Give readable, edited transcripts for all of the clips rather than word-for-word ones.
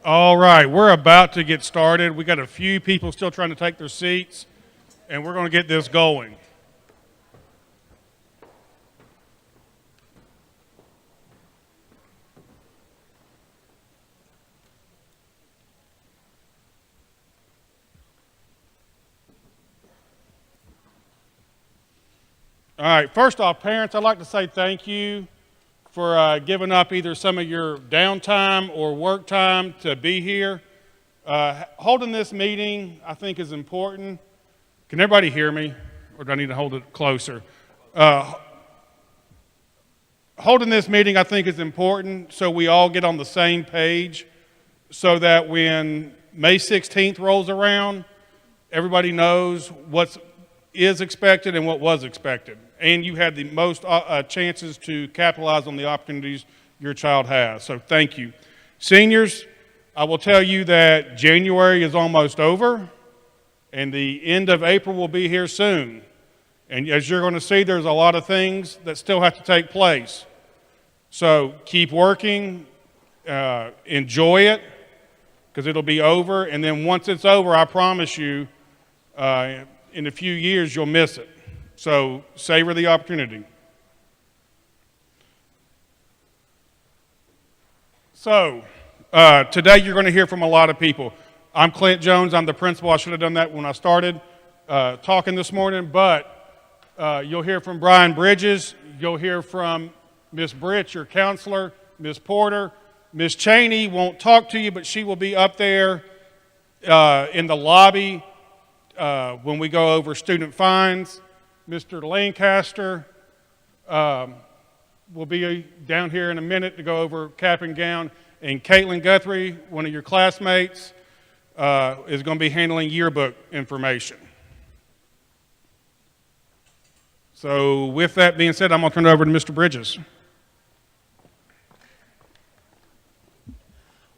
All right, we're about to get started. We got a few people still trying to take their seats, and we're going to get this going. All right, first off, parents, I'd like to say thank you for giving up either some of your downtime or work time to be here. Holding this meeting, I think, is important. Can everybody hear me, or do I need to hold it closer? Holding this meeting, I think, is important so we all get on the same page so that when May 16th rolls around, everybody knows what is expected and what was expected. And you had the most chances to capitalize on the opportunities your child has. So thank you. Seniors, I will tell you that January is almost over, and the end of April will be here soon. And as you're going to see, there's a lot of things that still have to take place. So keep working, enjoy it, because it'll be over. And then once it's over, I promise you, in a few years, you'll miss it. So savor the opportunity. So today you're going to hear from a lot of people. I'm Clint Jones. I'm the principal. I should have done that when I started talking this morning. But you'll hear from Brian Bridges. You'll hear from Miss Britt, your counselor, Miss Porter. Miss Cheney won't talk to you, but she will be up there in the lobby when we go over student fines. Mr. Lancaster will be down here in a minute to go over cap and gown. And Caitlin Guthrie, one of your classmates, is going to be handling yearbook information. So with that being said, I'm going to turn it over to Mr. Bridges.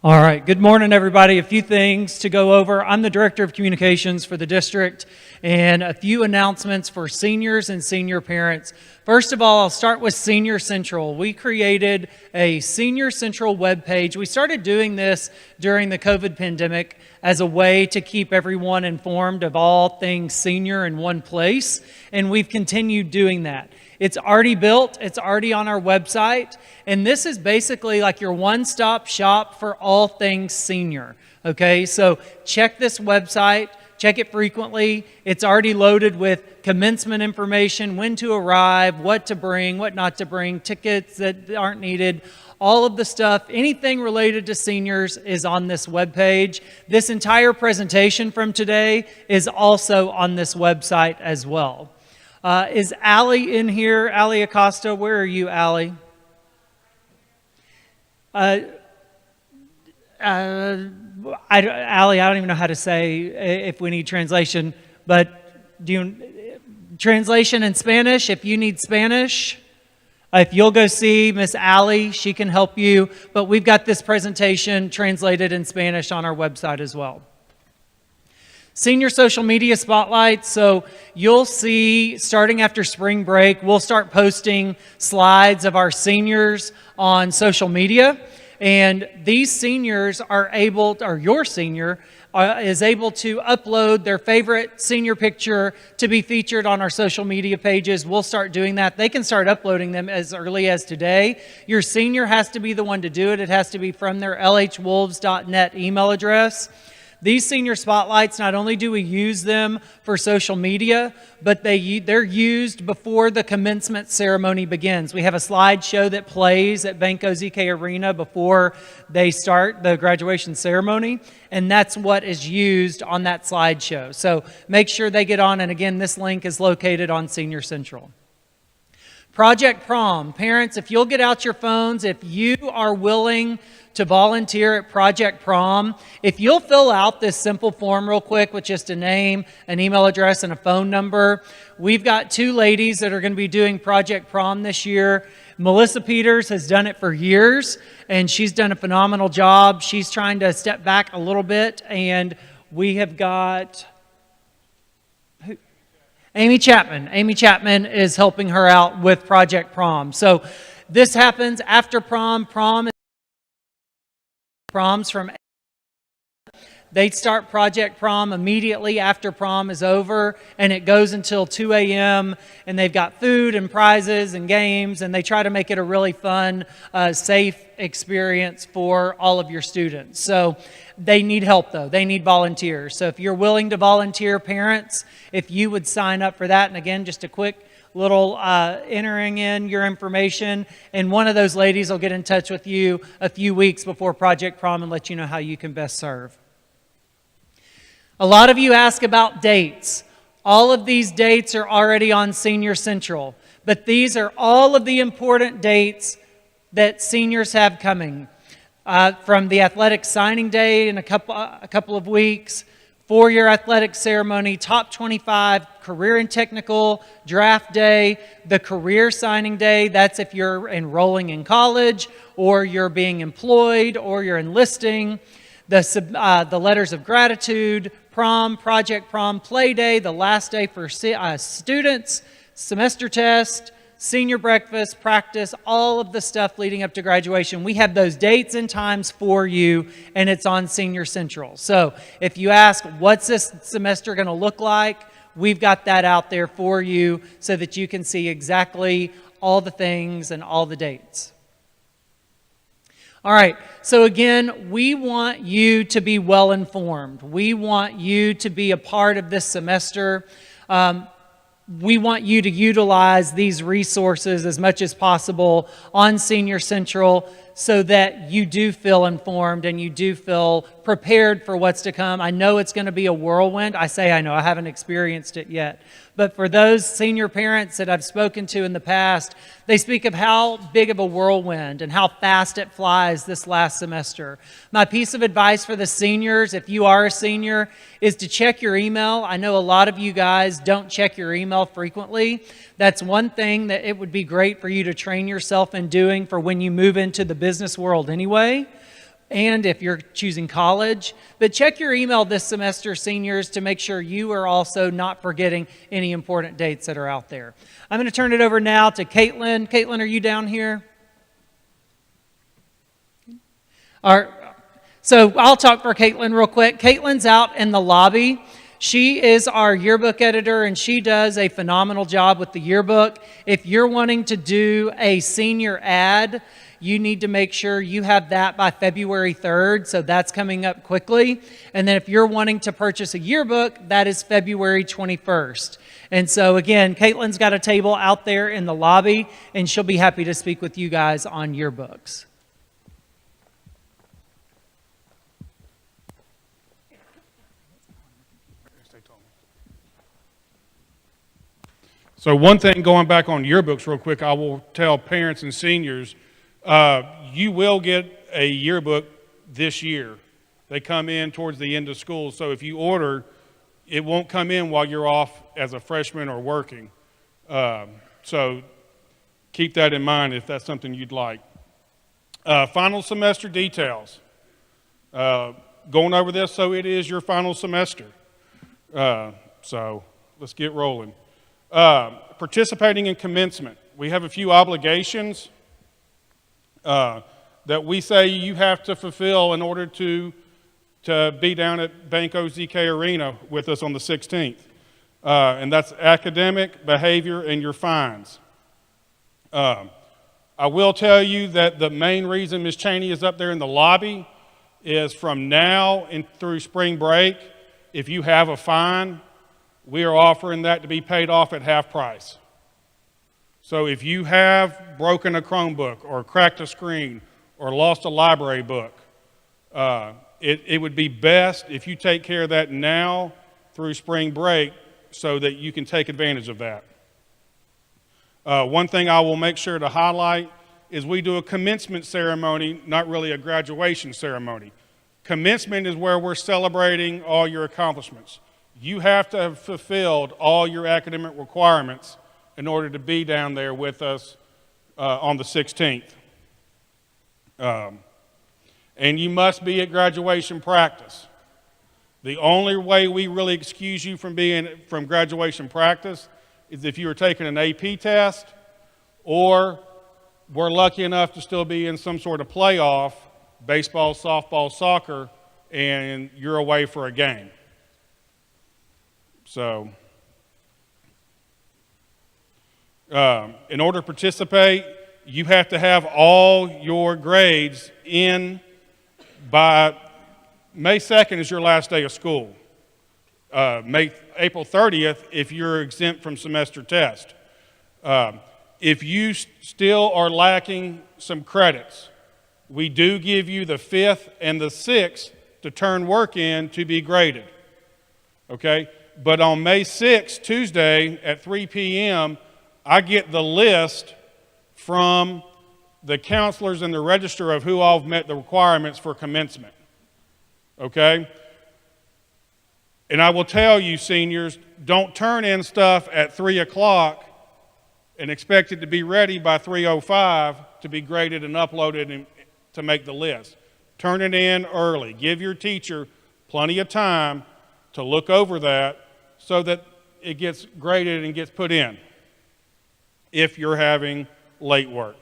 All right, good morning, everybody. A few things to go over. I'm the Director of Communications for the district, and a few announcements for seniors and senior parents. First of all, I'll start with Senior Central. We created a Senior Central webpage. We started doing this during the COVID pandemic as a way to keep everyone informed of all things senior in one place, and we've continued doing that. It's already built, it's already on our website, and this is basically like your one-stop shop for all things senior, okay? So check this website, check it frequently. It's already loaded with commencement information, when to arrive, what to bring, what not to bring, tickets that aren't needed, all of the stuff, anything related to seniors is on this webpage. This entire presentation from today is also on this website as well. Is Allie in here? Allie Acosta, where are you, Allie? Allie, I don't even know how to say if we need translation, but translation in Spanish, if you need Spanish, if you'll go see Miss Allie, she can help you, but we've got this presentation translated in Spanish on our website as well. Senior social media spotlight. So you'll see, starting after spring break, we'll start posting slides of our seniors on social media. And these seniors are able, or your senior is able to upload their favorite senior picture to be featured on our social media pages. We'll start doing that. They can start uploading them as early as today. Your senior has to be the one to do it. It has to be from their lhwolves.net email address. These senior spotlights, not only do we use them for social media, but they're used before the commencement ceremony begins. We have a slideshow that plays at Banco ZK Arena before they start the graduation ceremony, and that's what is used on that slideshow. So make sure they get on, and again, this link is located on Senior Central. Project Prom. Parents, if you'll get out your phones, if you are willing to volunteer at Project Prom, if you'll fill out this simple form real quick with just a name, an email address, and a phone number. We've got two ladies that are going to be doing Project Prom this year. Melissa Peters has done it for years, and she's done a phenomenal job. She's trying to step back a little bit, and we have got Amy Chapman. Amy Chapman is helping her out with Project Prom. So this happens after prom. Proms from They start Project Prom immediately after prom is over, and it goes until 2 a.m., and they've got food and prizes and games, and they try to make it a really fun, safe experience for all of your students. So they need help, though. They need volunteers. So if you're willing to volunteer, parents, if you would sign up for that, and again, just a quick little entering in your information, and one of those ladies will get in touch with you a few weeks before Project Prom and let you know how you can best serve. A lot of you ask about dates. All of these dates are already on Senior Central, but these are all of the important dates that seniors have coming. From the athletic signing day in a couple of weeks, four-year athletic ceremony, top 25, career and technical, draft day, the career signing day, that's if you're enrolling in college or you're being employed or you're enlisting, the letters of gratitude, prom, Project Prom, play day, the last day for students, semester test, senior breakfast, practice, all of the stuff leading up to graduation. We have those dates and times for you, and it's on Senior Central. So if you ask, what's this semester going to look like? We've got that out there for you so that you can see exactly all the things and all the dates. All right, so again, we want you to be well informed. We want you to be a part of this semester. We want you to utilize these resources as much as possible on Senior Central so that you do feel informed and you do feel prepared for what's to come. I know it's going to be a whirlwind. I say I know, I haven't experienced it yet. But for those senior parents that I've spoken to in the past, they speak of how big of a whirlwind and how fast it flies this last semester. My piece of advice for the seniors, if you are a senior, is to check your email. I know a lot of you guys don't check your email frequently. That's one thing that it would be great for you to train yourself in doing for when you move into the business world anyway, and if you're choosing college. But check your email this semester, seniors, to make sure you are also not forgetting any important dates that are out there. I'm going to turn it over now to Caitlin. Caitlin, are you down here? All right. So I'll talk for Caitlin real quick. Caitlin's out in the lobby. She is our yearbook editor, and she does a phenomenal job with the yearbook. If you're wanting to do a senior ad, you need to make sure you have that by February 3rd, so that's coming up quickly. And then if you're wanting to purchase a yearbook, that is February 21st. And so again, Caitlin's got a table out there in the lobby, and she'll be happy to speak with you guys on yearbooks. So one thing, going back on yearbooks real quick, I will tell parents and seniors, you will get a yearbook this year. They come in towards the end of school, so if you order, it won't come in while you're off as a freshman or working. So keep that in mind if that's something you'd like. Final semester details. Going over this, so it is your final semester. So let's get rolling. Participating in commencement. We have a few obligations that we say you have to fulfill in order to be down at Banco ZK Arena with us on the 16th. And that's academic, behavior, and your fines. I will tell you that the main reason Ms. Cheney is up there in the lobby is from now and through spring break, if you have a fine, we are offering that to be paid off at half price. So if you have broken a Chromebook or cracked a screen or lost a library book, it would be best if you take care of that now through spring break so that you can take advantage of that. One thing I will make sure to highlight is we do a commencement ceremony, not really a graduation ceremony. Commencement is where we're celebrating all your accomplishments. You have to have fulfilled all your academic requirements in order to be down there with us on the 16th. And you must be at graduation practice. The only way we really excuse you from graduation practice is if you are taking an AP test or we're lucky enough to still be in some sort of playoff, baseball, softball, soccer, and you're away for a game. So, in order to participate, you have to have all your grades in by May 2nd is your last day of school. April 30th if you're exempt from semester test. If you still are lacking some credits, we do give you the 5th and the 6th to turn work in to be graded. Okay? But on May 6th, Tuesday at 3 p.m., I get the list from the counselors in the register of who all have met the requirements for commencement. Okay? And I will tell you, seniors, don't turn in stuff at 3 o'clock and expect it to be ready by 3:05 to be graded and uploaded and to make the list. Turn it in early. Give your teacher plenty of time to look over that so that it gets graded and gets put in if you're having late work.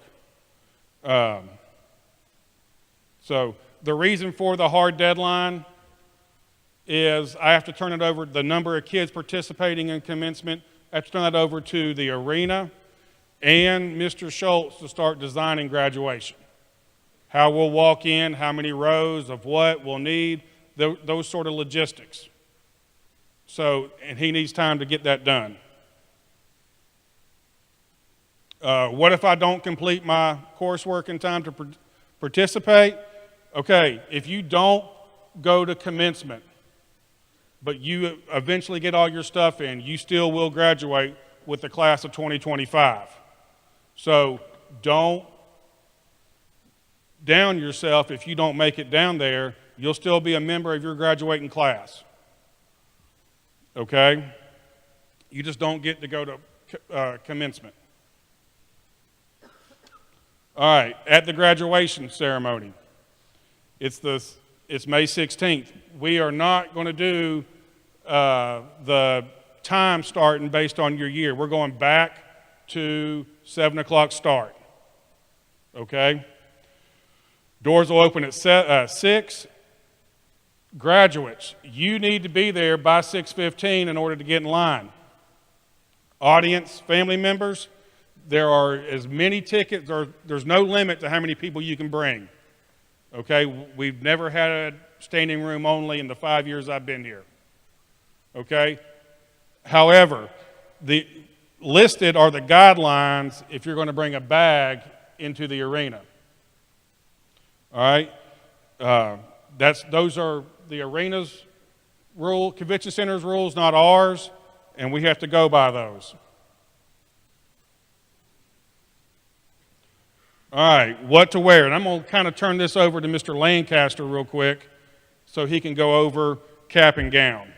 So the reason for the hard deadline is I have to turn it over, the number of kids participating in commencement, I have to turn that over to the arena and Mr. Schultz to start designing graduation. How we'll walk in, how many rows of what we'll need, those sort of logistics. So, and he needs time to get that done. What if I don't complete my coursework in time to participate? Okay, if you don't go to commencement, but you eventually get all your stuff in, you still will graduate with the class of 2025. So don't down yourself if you don't make it down there. You'll still be a member of your graduating class. Okay? You just don't get to go to commencement. All right, at the graduation ceremony, it's May 16th. We are not going to do the time starting based on your year. We're going back to 7 o'clock start. Okay? Doors will open at 6. Graduates, you need to be there by 6:15 in order to get in line. Audience, family members, there are as many tickets, or there's no limit to how many people you can bring. Okay? We've never had a standing room only in the 5 years I've been here. Okay? However, the listed are the guidelines if you're going to bring a bag into the arena. All right? Those are the arena's rule, convention center's rules, not ours, and we have to go by those. All right, what to wear. And I'm going to kind of turn this over to Mr. Lancaster real quick so he can go over cap and gown.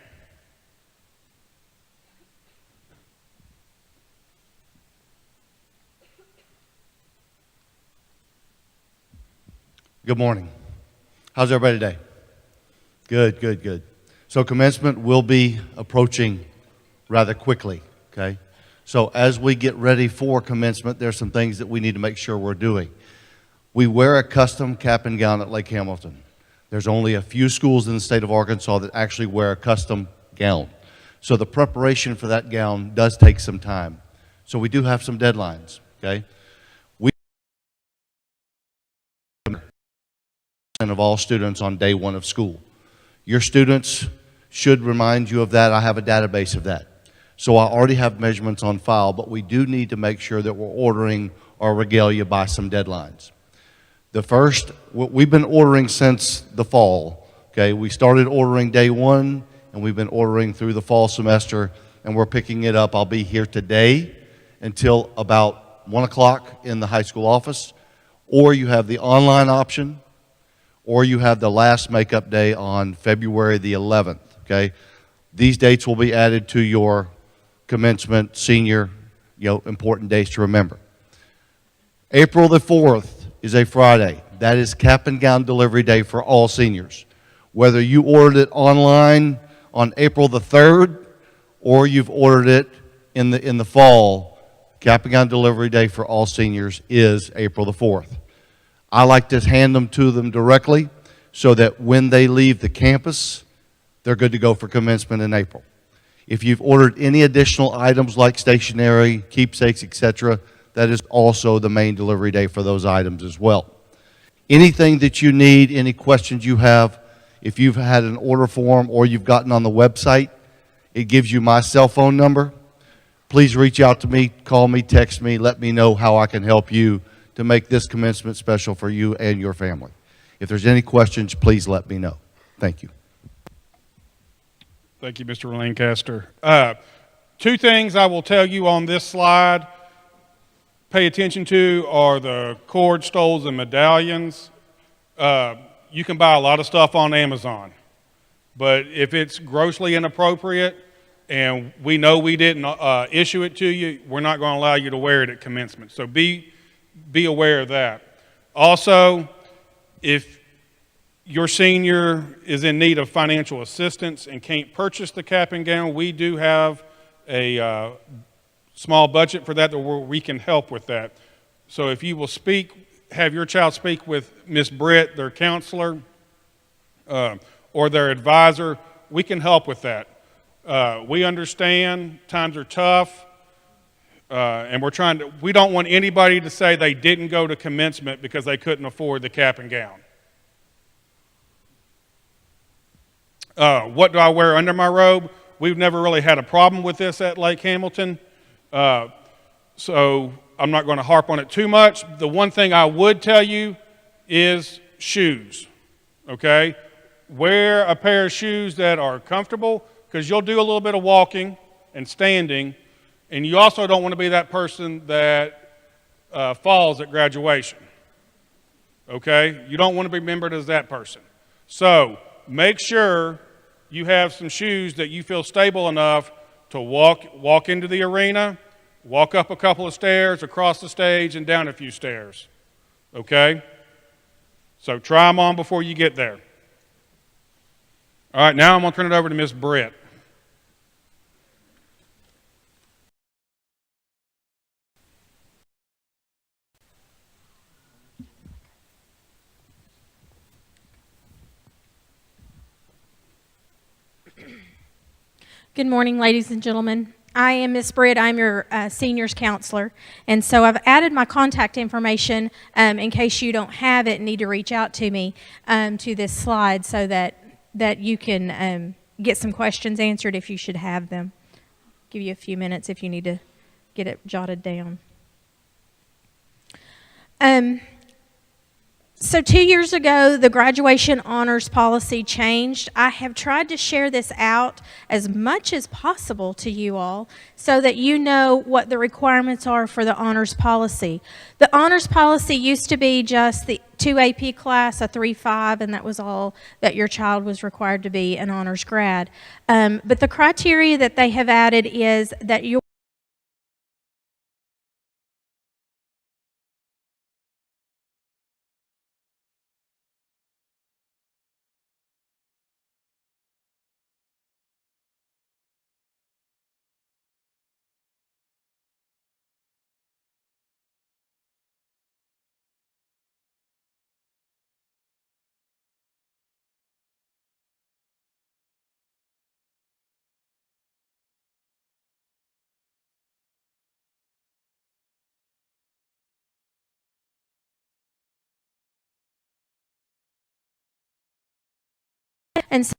Good morning. How's everybody today? Good, good, good. So commencement will be approaching rather quickly, okay? So as we get ready for commencement, there's some things that we need to make sure we're doing. We wear a custom cap and gown at Lake Hamilton. There's only a few schools in the state of Arkansas that actually wear a custom gown. So the preparation for that gown does take some time. So we do have some deadlines, okay? Of all students on day one of school. Your students should remind you of that. I have a database of that. So I already have measurements on file, but we do need to make sure that we're ordering our regalia by some deadlines. The first, we've been ordering since the fall. Okay, we started ordering day one, and we've been ordering through the fall semester, and we're picking it up. I'll be here today until about 1 o'clock in the high school office, or you have the online option, or you have the last makeup day on February the 11th, okay? These dates will be added to your commencement, senior, important dates to remember. April the 4th is a Friday. That is cap and gown delivery day for all seniors. Whether you ordered it online on April the 3rd or you've ordered it in the fall, cap and gown delivery day for all seniors is April the 4th. I like to hand them to them directly so that when they leave the campus, they're good to go for commencement in April. If you've ordered any additional items like stationery, keepsakes, etc., that is also the main delivery day for those items as well. Anything that you need, any questions you have, if you've had an order form or you've gotten on the website, it gives you my cell phone number. Please reach out to me, call me, text me, let me know how I can help you to make this commencement special for you and your family. If there's any questions, please let me know. Thank you. Thank you, Mr. Lancaster. Two things I will tell you on this slide, pay attention to, are the cord stoles and medallions. You can buy a lot of stuff on Amazon, but if it's grossly inappropriate and we know we didn't issue it to you, we're not going to allow you to wear it at commencement. So be aware of that. Also, if your senior is in need of financial assistance and can't purchase the cap and gown, we do have a small budget for that where we can help with that. So if you will have your child speak with Ms. Britt, their counselor, or their advisor, we can help with that. We understand times are tough, and we don't want anybody to say they didn't go to commencement because they couldn't afford the cap and gown. What do I wear under my robe? We've never really had a problem with this at Lake Hamilton, so I'm not going to harp on it too much. The one thing I would tell you is shoes, okay? Wear a pair of shoes that are comfortable, because you'll do a little bit of walking and standing, and you also don't want to be that person that falls at graduation, okay? You don't want to be remembered as that person. So make sure you have some shoes that you feel stable enough to walk into the arena, walk up a couple of stairs, across the stage, and down a few stairs, okay? So try them on before you get there. All right, now I'm going to turn it over to Ms. Britt. Good morning, ladies and gentlemen. I am Miss Britt. I'm your seniors counselor, and so I've added my contact information in case you don't have it and need to reach out to me to this slide so that you can get some questions answered if you should have them. Give you a few minutes if you need to get it jotted down. So 2 years ago, the graduation honors policy changed. I have tried to share this out as much as possible to you all so that you know what the requirements are for the honors policy. The honors policy used to be just the 2 AP class, a 3-5, and that was all that your child was required to be an honors grad. But the criteria that they have added is that your and so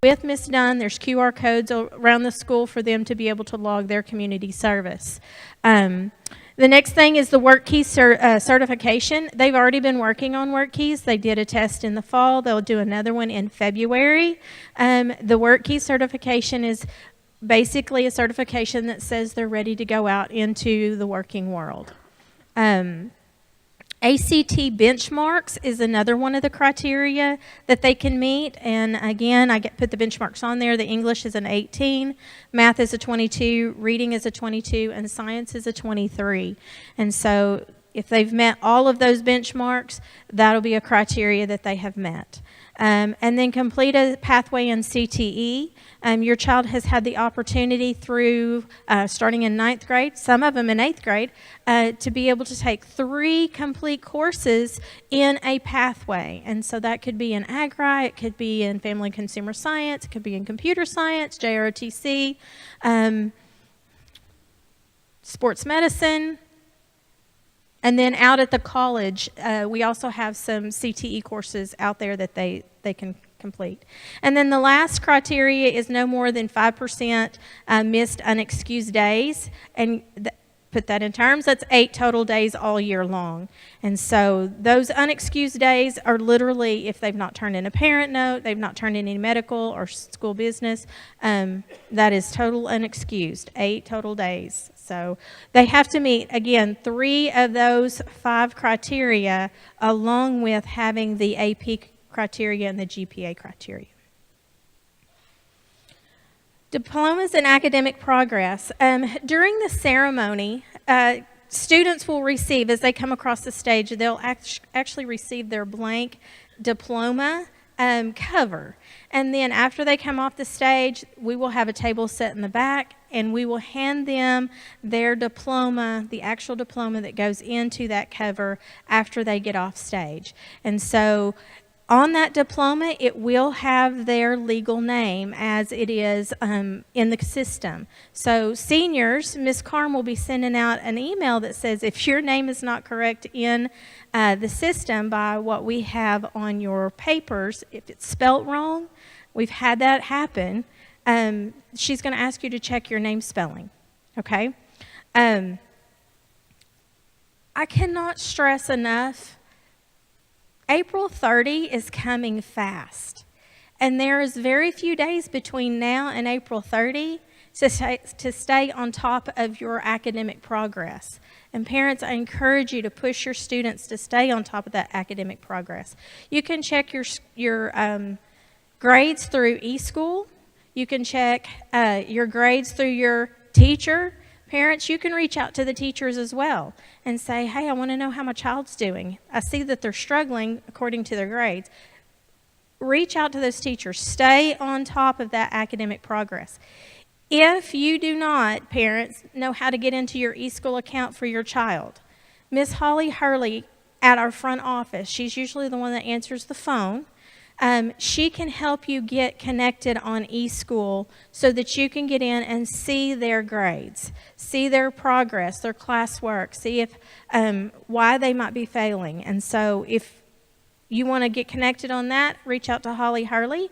with Ms. Dunn, there's QR codes around the school for them to be able to log their community service. The next thing is the WorkKeys certification. They've already been working on WorkKeys. They did a test in the fall. They'll do another one in February. The WorkKeys certification is basically a certification that says they're ready to go out into the working world. ACT benchmarks is another one of the criteria that they can meet. And again, put the benchmarks on there. The English is an 18, math is a 22, reading is a 22, and science is a 23. And so If they've met all of those benchmarks, that'll be a criteria that they have met. And then complete a pathway in CTE. Your child has had the opportunity through starting in 9th grade, some of them in 8th grade, to be able to take 3 complete courses in a pathway. And so that could be in Agri, it could be in Family and Consumer Science, it could be in Computer Science, JROTC, Sports Medicine. And then out at the college, we also have some CTE courses out there that they can complete. And then the last criteria is no more than 5% missed unexcused days. And put that in terms, that's 8 total days all year long. And so those unexcused days are literally if they've not turned in a parent note, they've not turned in any medical or school business, that is total unexcused, 8 total days. So they have to meet, again, 3 of those 5 criteria along with having the AP criteria and the GPA criteria. Diplomas and academic progress. During the ceremony, students will receive, as they come across the stage, they'll actually receive their blank diploma cover. And then after they come off the stage, we will have a table set in the back, and we will hand them their diploma, the actual diploma that goes into that cover after they get off stage. And so on that diploma, it will have their legal name as it is in the system. So seniors, Ms. Carm will be sending out an email that says if your name is not correct in the system by what we have on your papers, if it's spelt wrong, we've had that happen, she's going to ask you to check your name spelling, okay? I cannot stress enough, April 30 is coming fast, and there is very few days between now and April 30 to stay on top of your academic progress. And parents, I encourage you to push your students to stay on top of that academic progress. You can check your grades through eSchool. You can check your grades through your teacher. Parents, you can reach out to the teachers as well and say, hey, I want to know how my child's doing. I see that they're struggling according to their grades. Reach out to those teachers. Stay on top of that academic progress. If you do not, parents, know how to get into your eSchool account for your child, Miss Holly Hurley at our front office, she's usually the one that answers the phone. She can help you get connected on eSchool so that you can get in and see their grades, see their progress, their classwork, see if why they might be failing. And so if you want to get connected on that, reach out to Holly Hurley.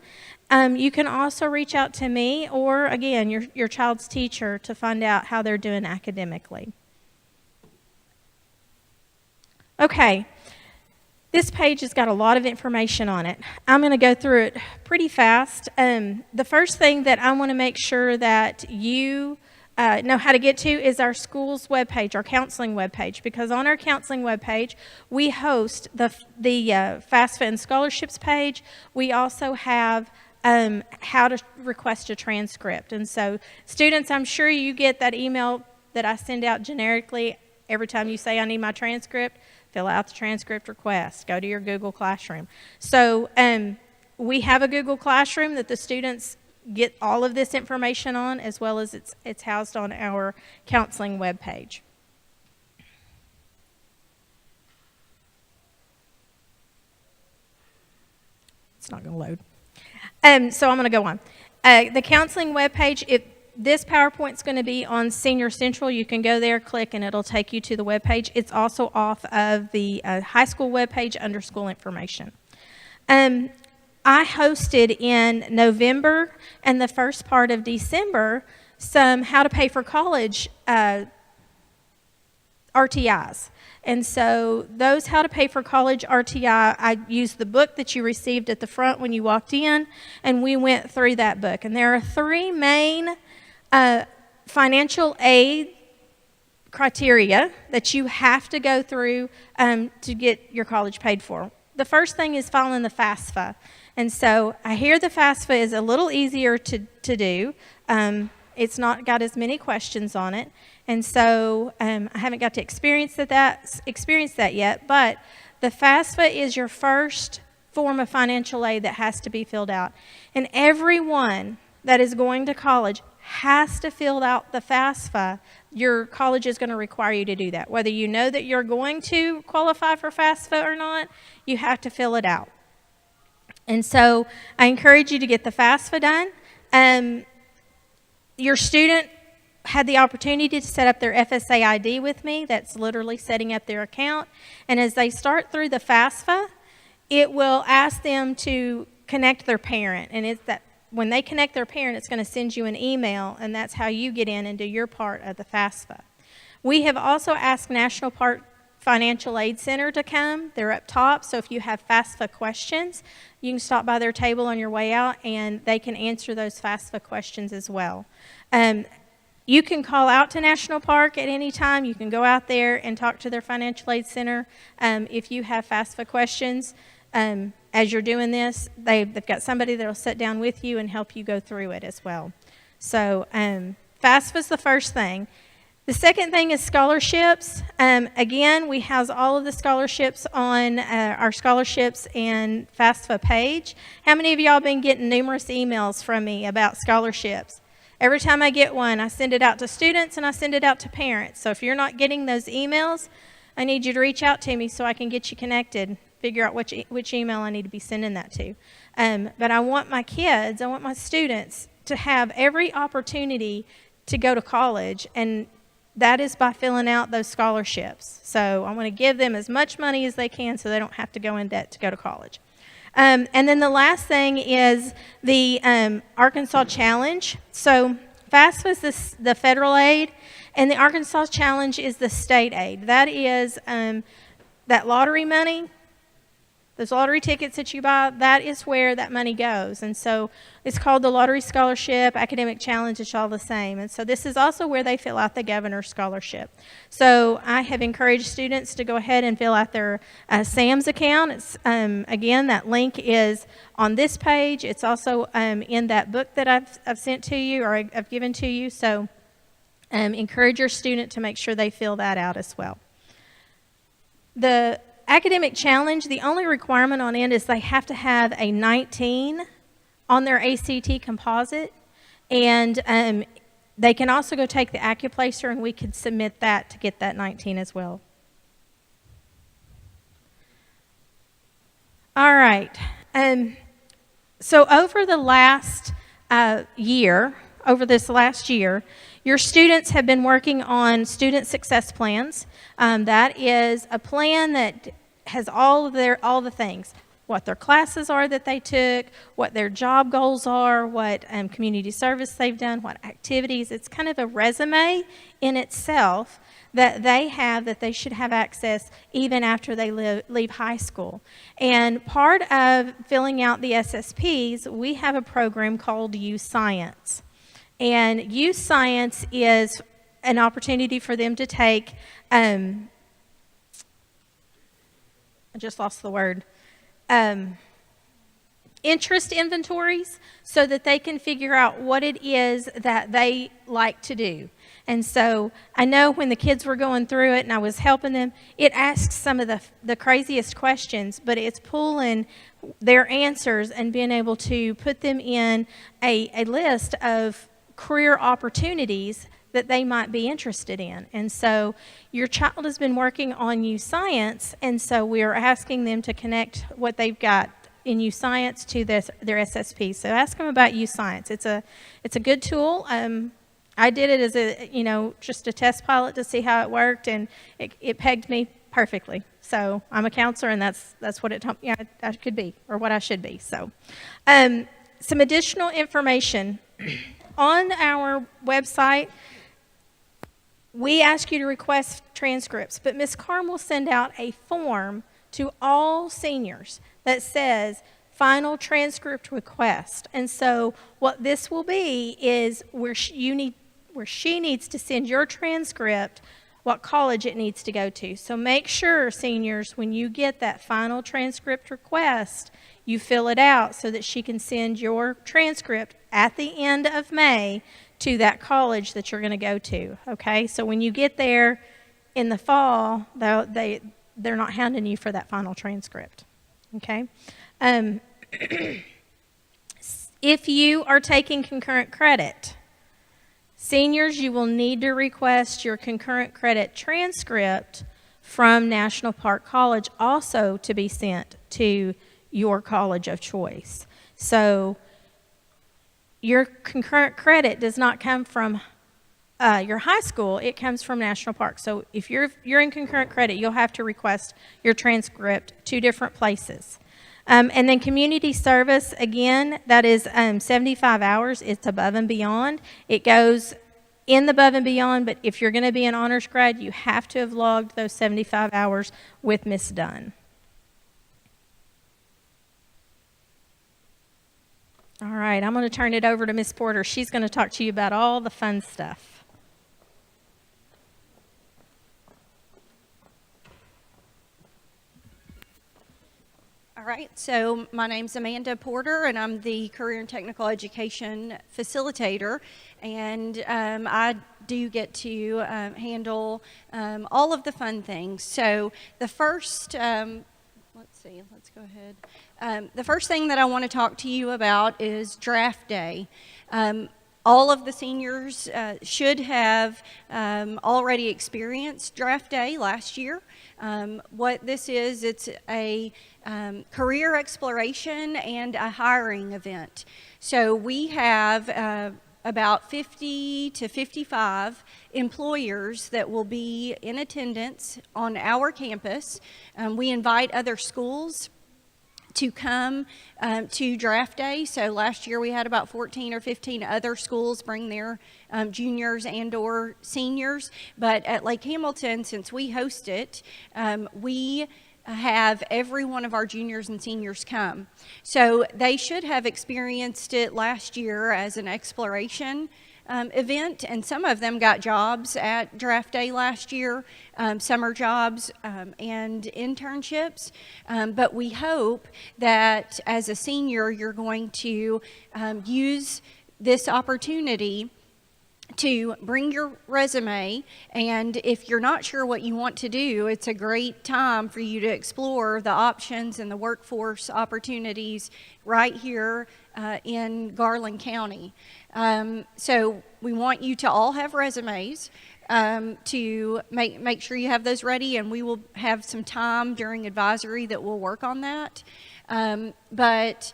You can also reach out to me or, again, your child's teacher to find out how they're doing academically. Okay. This page has got a lot of information on it. I'm going to go through it pretty fast. The first thing that I want to make sure that you know how to get to is our school's webpage, our counseling webpage, because on our counseling webpage, we host the FAFSA and scholarships page. We also have how to request a transcript. And so students, I'm sure you get that email that I send out generically every time you say I need my transcript. Fill out the transcript request. Go to your Google Classroom. So we have a Google Classroom that the students get all of this information on, as well as it's housed on our counseling webpage. It's not going to load. So I'm going to go on. The counseling webpage, this PowerPoint's going to be on Senior Central. You can go there, click, and it'll take you to the webpage. It's also off of the high school webpage under school information. I hosted in November and the first part of December some how to pay for college RTIs. And so those how to pay for college RTI, I used the book that you received at the front when you walked in, and we went through that book. And there are 3 main financial aid criteria that you have to go through to get your college paid for. The first thing is filing the FAFSA. And so I hear the FAFSA is a little easier to do. It's not got as many questions on it, and so I haven't got to experience that yet. But the FAFSA is your first form of financial aid that has to be filled out, and everyone that is going to college has to fill out the FAFSA. Your college is going to require you to do that. Whether you know that you're going to qualify for FAFSA or not, you have to fill it out. And so I encourage you to get the FAFSA done. Your student had the opportunity to set up their FSA ID with me. That's literally setting up their account. And as they start through the FAFSA, it will ask them to connect their parent. And it's that when they connect their parent, it's going to send you an email, and that's how you get in and do your part of the FAFSA. We have also asked National Park Financial Aid Center to come. They're up top, so if you have FAFSA questions, you can stop by their table on your way out, and they can answer those FAFSA questions as well. You can call out to National Park at any time. You can go out there and talk to their financial aid center if you have FAFSA questions. As you're doing this, they've got somebody that will sit down with you and help you go through it as well. So FAFSA is the first thing. The second thing is scholarships. Again, we house all of the scholarships on our scholarships and FAFSA page. How many of y'all been getting numerous emails from me about scholarships? Every time I get one, I send it out to students and I send it out to parents. So if you're not getting those emails, I need you to reach out to me so I can get you connected, figure out which email I need to be sending that to. But I want my kids, I want my students to have every opportunity to go to college, and that is by filling out those scholarships. So I want to give them as much money as they can so they don't have to go in debt to go to college. And then the last thing is the Arkansas Challenge. So FAFSA is the federal aid, and the Arkansas Challenge is the state aid. That is that lottery money, those lottery tickets that you buy, that is where that money goes. And so it's called the Lottery Scholarship, Academic Challenge, it's all the same. And so this is also where they fill out the governor's scholarship. So I have encouraged students to go ahead and fill out their SAMS account. It's, again, that link is on this page. It's also in that book that I've sent to you, or I've given to you. So encourage your student to make sure they fill that out as well. The Academic Challenge, the only requirement on it is they have to have a 19 on their ACT composite, and they can also go take the Accuplacer, and we could submit that to get that 19 as well. All right. So over the last year, your students have been working on student success plans. That is a plan that has all the things, what their classes are that they took, what their job goals are, what community service they've done, what activities. It's kind of a resume in itself that they have, that they should have access even after they leave high school. And part of filling out the SSPs, we have a program called Youth Science. And Youth Science is an opportunity for them to take, I just lost the word, interest inventories, so that they can figure out what it is that they like to do. And so I know when the kids were going through it and I was helping them, it asks some of the craziest questions, but it's pulling their answers and being able to put them in a list of career opportunities that they might be interested in. And so your child has been working on Youth Science, and so we are asking them to connect what they've got in Youth Science to their SSP. So ask them about Youth Science. It's a good tool. I did it as just a test pilot to see how it worked, and it pegged me perfectly. So I'm a counselor, and that's what I could be, or what I should be. So some additional information. On our website, we ask you to request transcripts, but Ms. Carm will send out a form to all seniors that says final transcript request. And so what this will be is where she needs to send your transcript, what college it needs to go to. So make sure, seniors, when you get that final transcript request, you fill it out so that she can send your transcript at the end of May to that college that you're going to go to, okay? So when you get there in the fall, they're not hounding you for that final transcript, okay? If you are taking concurrent credit, seniors, you will need to request your concurrent credit transcript from National Park College also to be sent to your college of choice. So your concurrent credit does not come from your high school, it comes from National Park. So if you're in concurrent credit, you'll have to request your transcript 2 different places. And then community service, again, that is 75 hours. It's above and beyond. It goes in the above and beyond, but if you're going to be an honors grad, you have to have logged those 75 hours with Ms. Dunn. All right, I'm going to turn it over to Ms. Porter. She's going to talk to you about all the fun stuff. All right, so my name's Amanda Porter, and I'm the Career and Technical Education Facilitator, and I do get to handle all of the fun things. So the first, let's go ahead. The first thing that I want to talk to you about is draft day. All of the seniors should have already experienced draft day last year. What this is, it's a career exploration and a hiring event. So we have about 50 to 55 employers that will be in attendance on our campus. We invite other schools to come to draft day. So last year we had about 14 or 15 other schools bring their juniors and or seniors. But at Lake Hamilton, since we host it, we have every one of our juniors and seniors come. So they should have experienced it last year as an exploration event, and some of them got jobs at draft day last year, summer jobs and internships. But we hope that as a senior, you're going to use this opportunity to bring your resume, and if you're not sure what you want to do, it's a great time for you to explore the options and the workforce opportunities right here in Garland County. So we want you to all have resumes to make sure you have those ready, and we will have some time during advisory that we'll work on that. But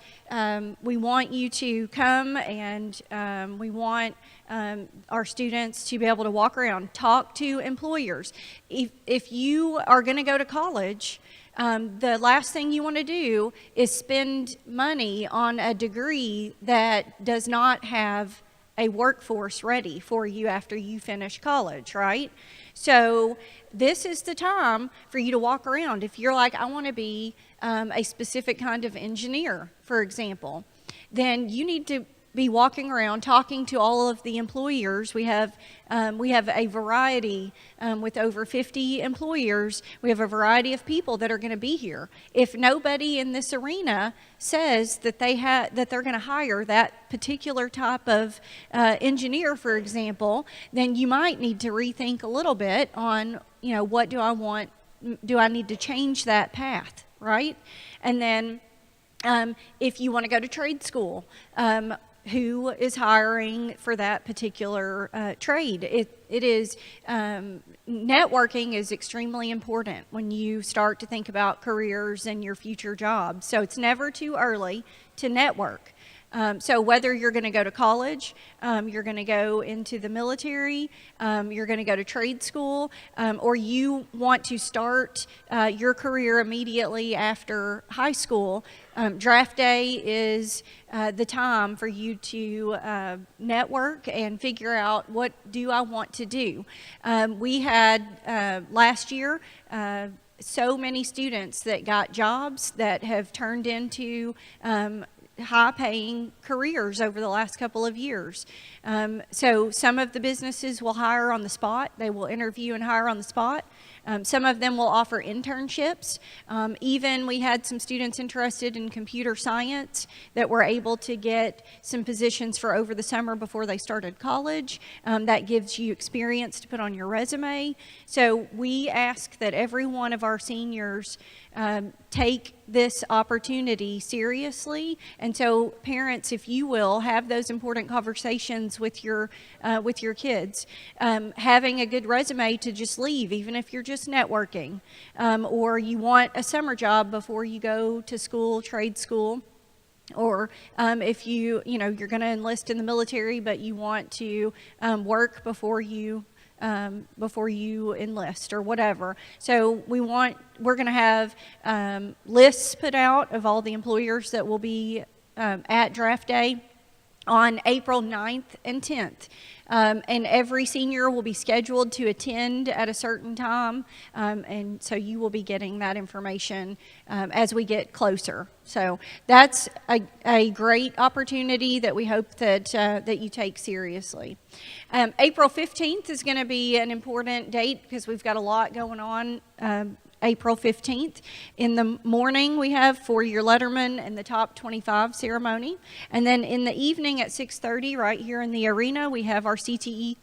we want you to come, and we want our students to be able to walk around, talk to employers. If you are going to go to college, the last thing you want to do is spend money on a degree that does not have a workforce ready for you after you finish college, right? So this is the time for you to walk around. If you're like, I want to be a specific kind of engineer, for example, then you need to be walking around talking to all of the employers. We have a variety with over 50 employers. We have a variety of people that are going to be here. If nobody in this arena says that they're going to hire that particular type of engineer, for example, then you might need to rethink a little bit on, what do I want? Do I need to change that path, right? And then if you want to go to trade school, who is hiring for that particular trade? It is networking is extremely important when you start to think about careers and your future jobs. So it's never too early to network. So whether you're going to go to college, you're going to go into the military, you're going to go to trade school, or you want to start your career immediately after high school, draft day is the time for you to network and figure out, what do I want to do? We had last year so many students that got jobs that have turned into high-paying careers over the last couple of years. So some of the businesses will hire on the spot. They will interview and hire on the spot. Some of them will offer internships. Even we had some students interested in computer science that were able to get some positions for over the summer before they started college. That gives you experience to put on your resume. So we ask that every one of our seniors take this opportunity seriously. And so parents, if you will, have those important conversations with your kids. Having a good resume to just leave, even if you're just networking, or you want a summer job before you go to school, trade school. Or if you're going to enlist in the military, but you want to work before you enlist or whatever. So we're going to have lists put out of all the employers that will be at draft day on April 9th and 10th. And every senior will be scheduled to attend at a certain time, and so you will be getting that information as we get closer. So that's a great opportunity that we hope that you take seriously. April 15th is going to be an important date because we've got a lot going on. April 15th. In the morning, we have four-year letterman and the top 25 ceremony. And then in the evening at 6:30, right here in the arena, we have our CTE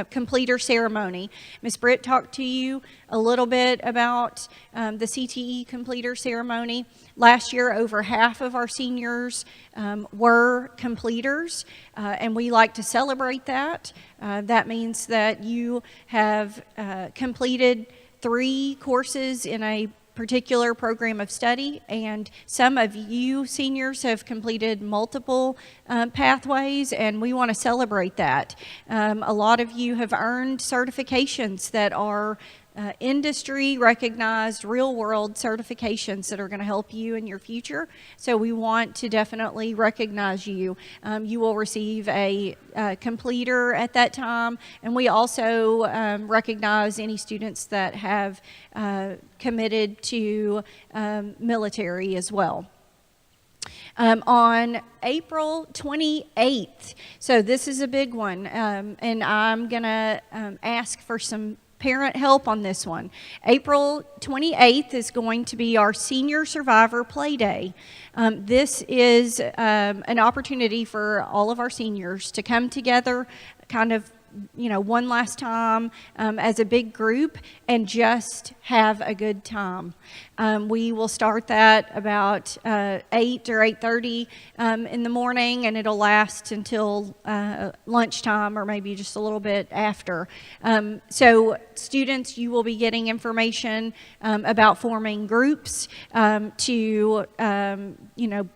completer ceremony. Ms. Britt talked to you a little bit about the CTE completer ceremony. Last year, over half of our seniors were completers, and we like to celebrate that. That means that you have completed 3 courses in a particular program of study, and some of you seniors have completed multiple pathways, and we want to celebrate that. A lot of you have earned certifications that are industry recognized real world certifications that are going to help you in your future. So we want to definitely recognize you. You will receive a completer at that time, and we also recognize any students that have committed to military as well. On April 28th, so this is a big one, and I'm going to ask for some parent help on this one. April 28th is going to be our Senior Survivor Play Day. This is an opportunity for all of our seniors to come together, kind of one last time as a big group and just have a good time. We will start that about 8 or 8:30 in the morning, and it'll last until lunchtime or maybe just a little bit after. So students, you will be getting information about forming groups to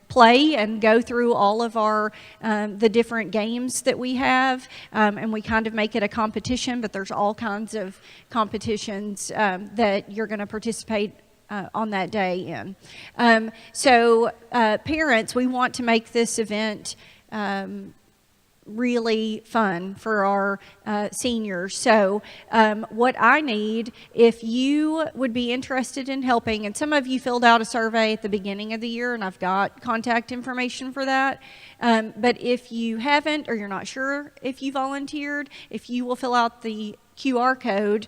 play and go through all of our the different games that we have, and we kind of make it a competition, but there's all kinds of competitions that you're going to participate on that day in. So parents, we want to make this event really fun for our seniors. So what I need, if you would be interested in helping, and some of you filled out a survey at the beginning of the year, and I've got contact information for that, but if you haven't, or you're not sure if you volunteered, if you will fill out the QR code,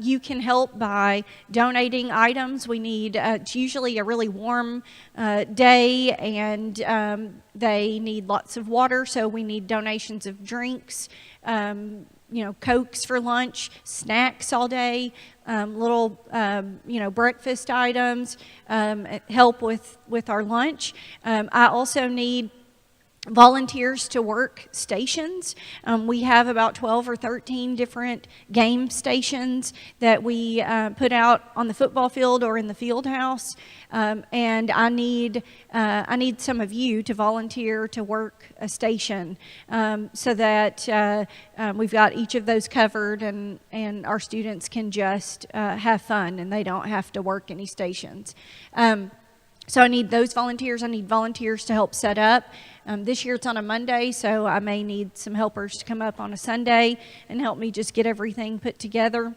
you can help by donating items. We need, it's usually a really warm day, and they need lots of water, so we need donations of drinks, Cokes for lunch, snacks all day, little, breakfast items, help with our lunch. I also need volunteers to work stations. We have about 12 or 13 different game stations that we put out on the football field or in the field house, and I need some of you to volunteer to work a station so that we've got each of those covered, and our students can just have fun and they don't have to work any stations. So I need those volunteers. I need volunteers to help set up. This year it's on a Monday, so I may need some helpers to come up on a Sunday and help me just get everything put together.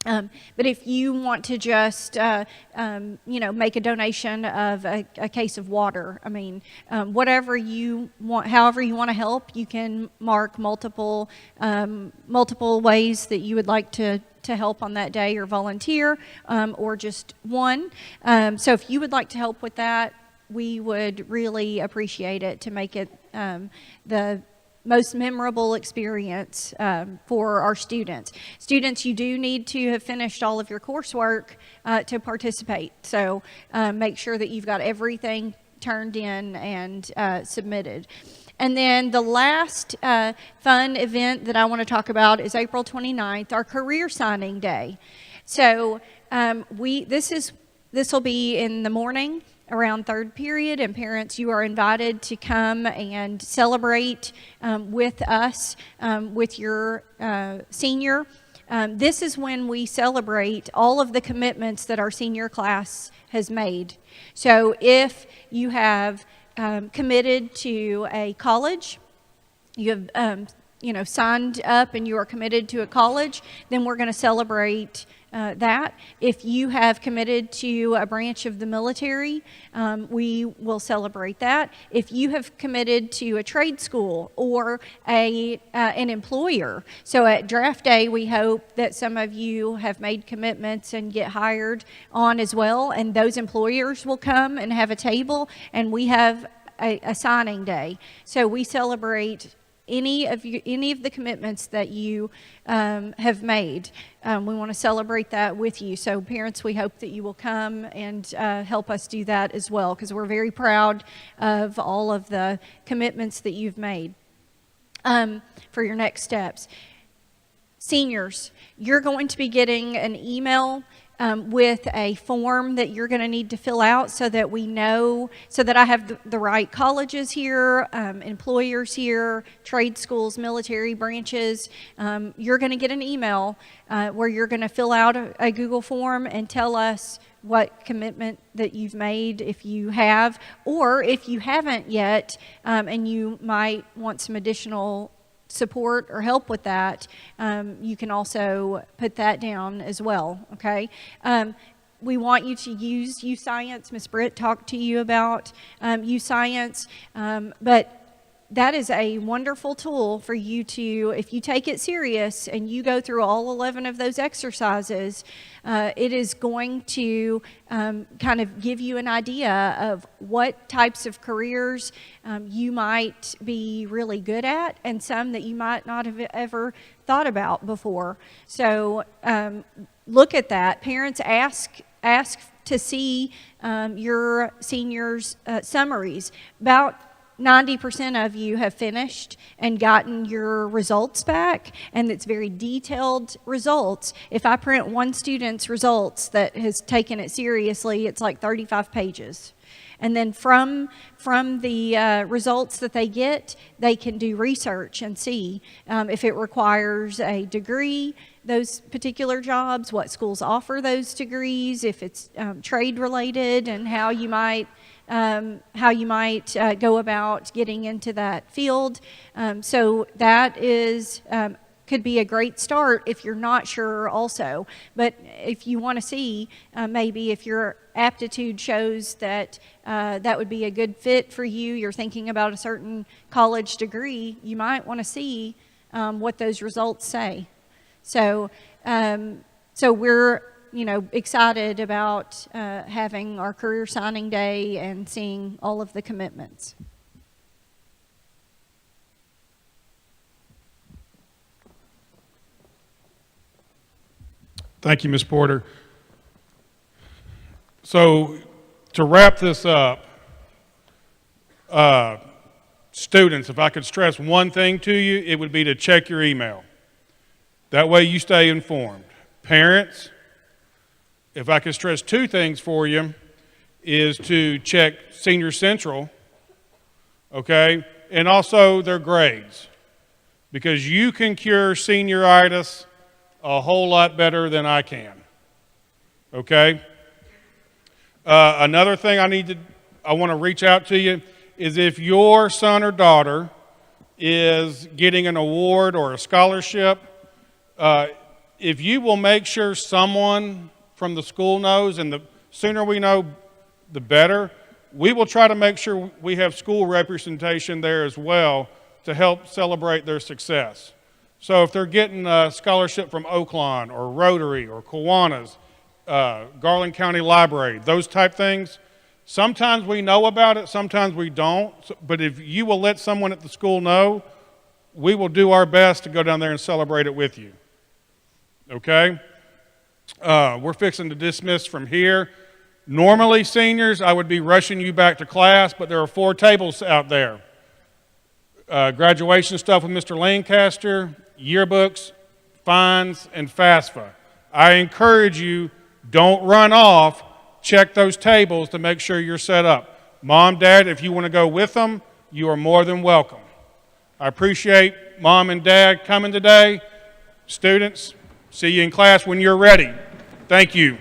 But if you want to just, make a donation of a case of water, I mean, whatever you want, however you want to help, you can mark multiple ways that you would like to help on that day or volunteer, or just one. So if you would like to help with that, we would really appreciate it to make it the most memorable experience for our students. Students, you do need to have finished all of your coursework to participate. So make sure that you've got everything turned in and submitted. And then the last fun event that I want to talk about is April 29th, our career signing day. So this will be in the morning around third period, and parents, you are invited to come and celebrate with us, with your senior. This is when we celebrate all of the commitments that our senior class has made. So if you have committed to a college, you have signed up and you are committed to a college, then we're going to celebrate that. If you have committed to a branch of the military, we will celebrate that. If you have committed to a trade school or an employer, so at draft day, we hope that some of you have made commitments and get hired on as well, and those employers will come and have a table, and we have a signing day. So we celebrate any of the commitments that you have made. We want to celebrate that with you. So parents, we hope that you will come and help us do that as well, because we're very proud of all of the commitments that you've made for your next steps. Seniors, you're going to be getting an email with a form that you're going to need to fill out so that we know, so that I have the right colleges here, employers here, trade schools, military branches. You're going to get an email where you're going to fill out a Google form and tell us what commitment that you've made, if you have, or if you haven't yet, and you might want some additional support or help with that, you can also put that down as well, okay? We want you to use U-Science. Ms. Britt talked to you about U-Science, but that is a wonderful tool for you to, if you take it serious and you go through all 11 of those exercises, it is going to kind of give you an idea of what types of careers you might be really good at, and some that you might not have ever thought about before. So look at that. Parents, ask to see your seniors' summaries. About 90% of you have finished and gotten your results back, and it's very detailed results. If I print one student's results that has taken it seriously, it's like 35 pages. And then from the results that they get, they can do research and see if it requires a degree, those particular jobs, what schools offer those degrees, if it's trade related, and how you might go about getting into that field. So that is could be a great start if you're not sure also. But if you want to see maybe if your aptitude shows that that would be a good fit for you, you're thinking about a certain college degree, you might want to see what those results say. So we're excited about having our career signing day and seeing all of the commitments. Thank you, Ms. Porter. So to wrap this up, students, if I could stress one thing to you, it would be to check your email. That way you stay informed. Parents, if I could stress two things for you, is to check Senior Central, okay, and also their grades, because you can cure senioritis a whole lot better than I can, okay? Another thing I want to reach out to you is if your son or daughter is getting an award or a scholarship, if you will make sure someone from the school knows, and the sooner we know, the better, we will try to make sure we have school representation there as well to help celebrate their success. So if they're getting a scholarship from Oaklawn or Rotary or Kiwanis, Garland County Library, those type things, sometimes we know about it, sometimes we don't, but if you will let someone at the school know, we will do our best to go down there and celebrate it with you. Okay? We're fixing to dismiss from here. Normally, seniors, I would be rushing you back to class, but there are 4 tables out there. Graduation stuff with Mr. Lancaster, yearbooks, fines, and FAFSA. I encourage you, don't run off. Check those tables to make sure you're set up. Mom, Dad, if you want to go with them, you are more than welcome. I appreciate Mom and Dad coming today. Students, see you in class when you're ready. Thank you.